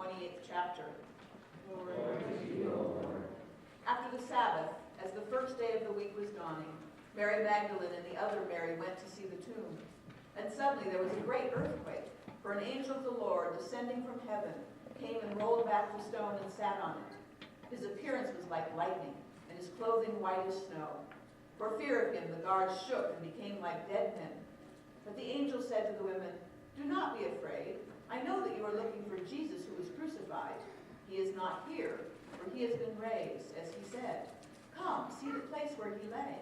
28th chapter. Glory to you, O Lord. After the Sabbath, as the first day of the week was dawning, Mary Magdalene and the other Mary went to see the tomb. And suddenly there was a great earthquake, for an angel of the Lord, descending from heaven, came and rolled back the stone and sat on it. His appearance was like lightning, and his clothing white as snow. For fear of him, the guards shook and became like dead men. But the angel said to the women, "Do not be afraid. I know that you are looking for Jesus who was crucified. He is not here, for he has been raised, as he said. Come, see the place where he lay.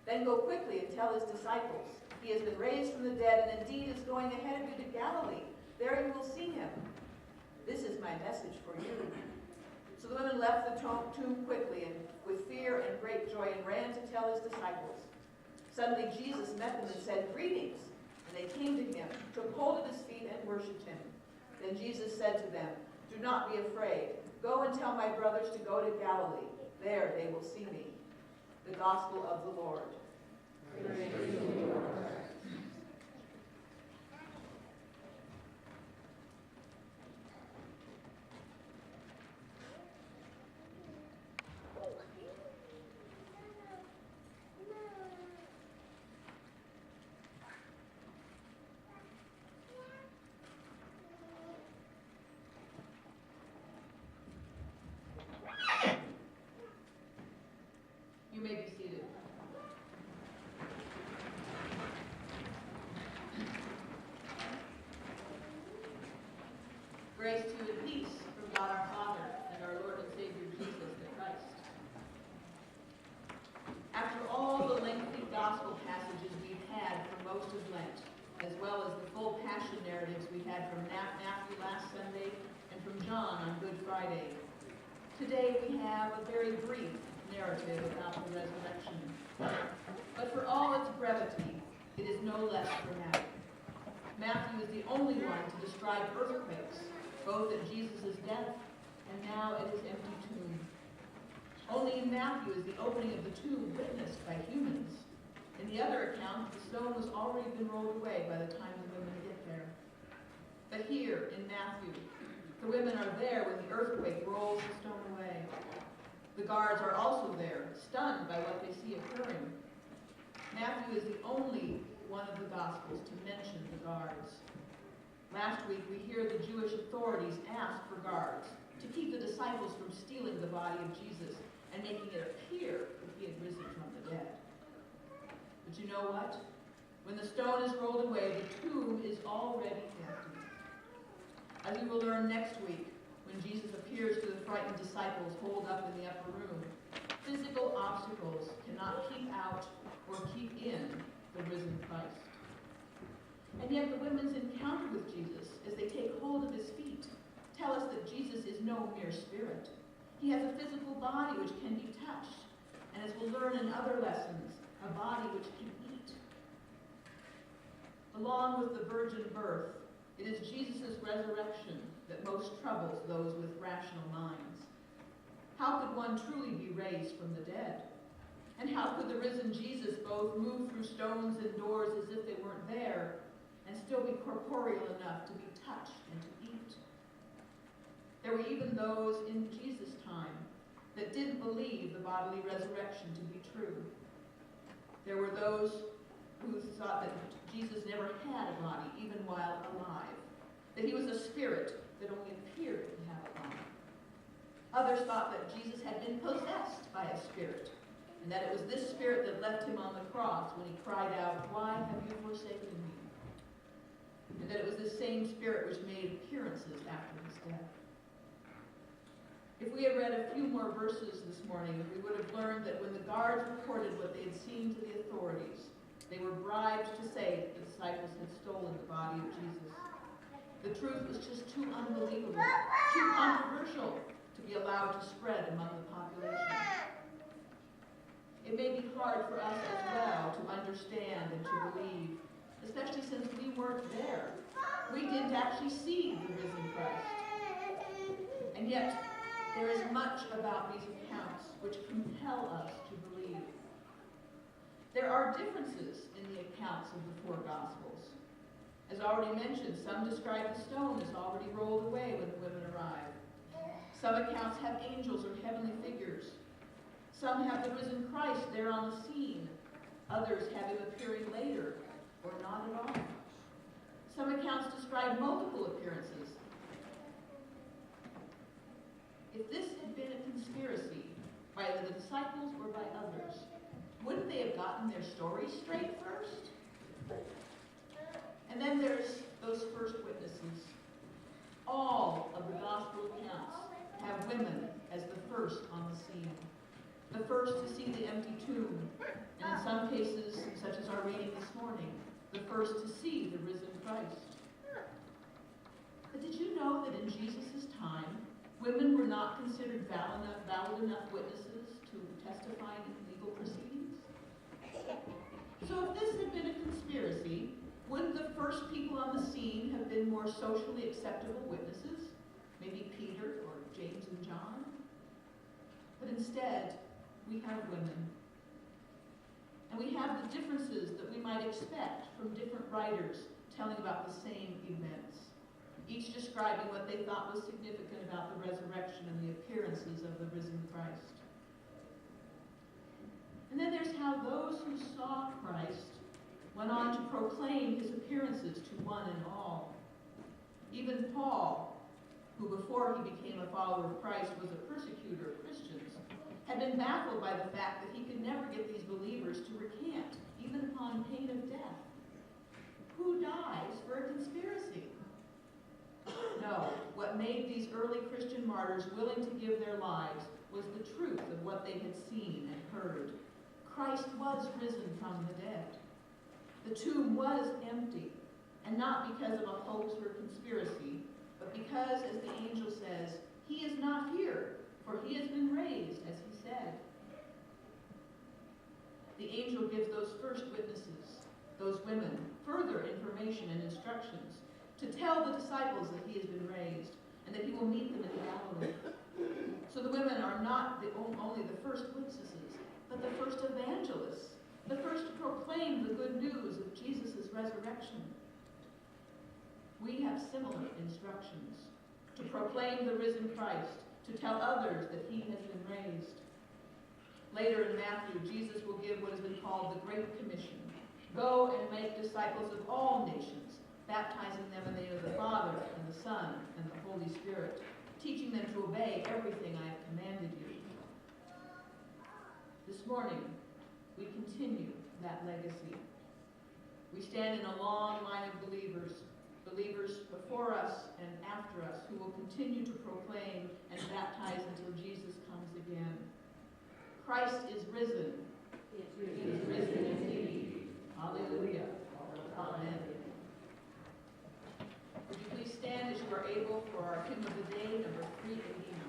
Then go quickly and tell his disciples, he has been raised from the dead and indeed is going ahead of you to Galilee. There you will see him. This is my message for you." So the women left the tomb quickly and with fear and great joy and ran to tell his disciples. Suddenly Jesus met them and said, "Greetings." And they came to him, took hold of his feet and worshipped him. Then Jesus said to them, "Do not be afraid. Go and tell my brothers to go to Galilee. There they will see me." The Gospel of the Lord. Praise to you, Lord. You may be seated. Grace to you and peace from God our Father and our Lord and Savior Jesus the Christ. After all the lengthy gospel passages we've had for most of Lent, as well as the full passion narratives we had from Matthew last Sunday and from John on Good Friday, today we have a very brief narrative about the resurrection. But for all its brevity, it is no less dramatic. Matthew is the only one to describe earthquakes, both at Jesus' death and now at his empty tomb. Only in Matthew is the opening of the tomb witnessed by humans. In the other account, the stone was already been rolled away by the time the women get there. But here, in Matthew, the women are there when the earthquake rolls the stone away. The guards are also there, stunned by what they see occurring. Matthew is the only one of the Gospels to mention the guards. Last week, we hear the Jewish authorities ask for guards to keep the disciples from stealing the body of Jesus and making it appear that he had risen from the dead. But you know what? When the stone is rolled away, the tomb is already empty. As we will learn next week, when Jesus appears to the frightened disciples holed up in the upper room, physical obstacles cannot keep out or keep in the risen Christ. And yet the women's encounter with Jesus, as they take hold of his feet, tell us that Jesus is no mere spirit. He has a physical body which can be touched, and as we'll learn in other lessons, a body which can eat. Along with the virgin birth, it is Jesus' resurrection that most troubles those with rational minds. How could one truly be raised from the dead? And how could the risen Jesus both move through stones and doors as if they weren't there, and still be corporeal enough to be touched and to eat? There were even those in Jesus' time that didn't believe the bodily resurrection to be true. There were those who thought that Jesus never had a body, even while alive, that he was a spirit that only appeared to have a body. Others thought that Jesus had been possessed by a spirit, and that it was this spirit that left him on the cross when he cried out, "Why have you forsaken me?" And that it was this same spirit which made appearances after his death. If we had read a few more verses this morning, we would have learned that when the guards reported what they had seen to the authorities, they were bribed to say that the disciples had stolen the body of Jesus. The truth was just too unbelievable, too controversial to be allowed to spread among the population. It may be hard for us as well to understand and to believe, especially since we weren't there. We didn't actually see the risen Christ. And yet, there is much about these accounts which compel us to believe. There are differences in the accounts of the four Gospels. As already mentioned, some describe the stone as already rolled away when the women arrived. Some accounts have angels or heavenly figures. Some have the risen Christ there on the scene. Others have him appearing later, or not at all. Some accounts describe multiple appearances. If this had been a conspiracy by the disciples or by others, wouldn't they have gotten their stories straight first? And then there's those first witnesses. All of the gospel accounts have women as the first on the scene. The first to see the empty tomb, and in some cases, such as our reading this morning, the first to see the risen Christ. But did you know that in Jesus' time, women were not considered valid enough witnesses to testify in legal proceedings? So if this had been a conspiracy, wouldn't the first people on the scene have been more socially acceptable witnesses? Maybe Peter or James and John? But instead, we have women. And we have the differences that we might expect from different writers telling about the same events, each describing what they thought was significant about the resurrection and the appearances of the risen Christ. And then there's how those who saw Christ went on to proclaim his appearances to one and all. Even Paul, who before he became a follower of Christ was a persecutor of Christians, had been baffled by the fact that he could never get these believers to recant, even upon pain of death. Who dies for a conspiracy? No, what made these early Christian martyrs willing to give their lives was the truth of what they had seen and heard. Christ was risen from the dead. The tomb was empty, and not because of a hoax or conspiracy, but because, as the angel says, he is not here, for he has been raised, as he said. The angel gives those first witnesses, those women, further information and instructions to tell the disciples that he has been raised and that he will meet them in Galilee. So the women are not only the first witnesses, but the first evangelists, the first to proclaim the good news of Jesus' resurrection. We have similar instructions to proclaim the risen Christ, to tell others that he has been raised. Later in Matthew, Jesus will give what has been called the Great Commission. Go and make disciples of all nations, baptizing them in the name of the Father and the Son and the Holy Spirit, teaching them to obey everything I have commanded you. This morning, we continue that legacy. We stand in a long line of believers before us and after us, who will continue to proclaim and baptize until Jesus comes again. Christ is risen. He is risen indeed. Hallelujah. Amen. Would you please stand as you are able for our hymn of the day, number 389.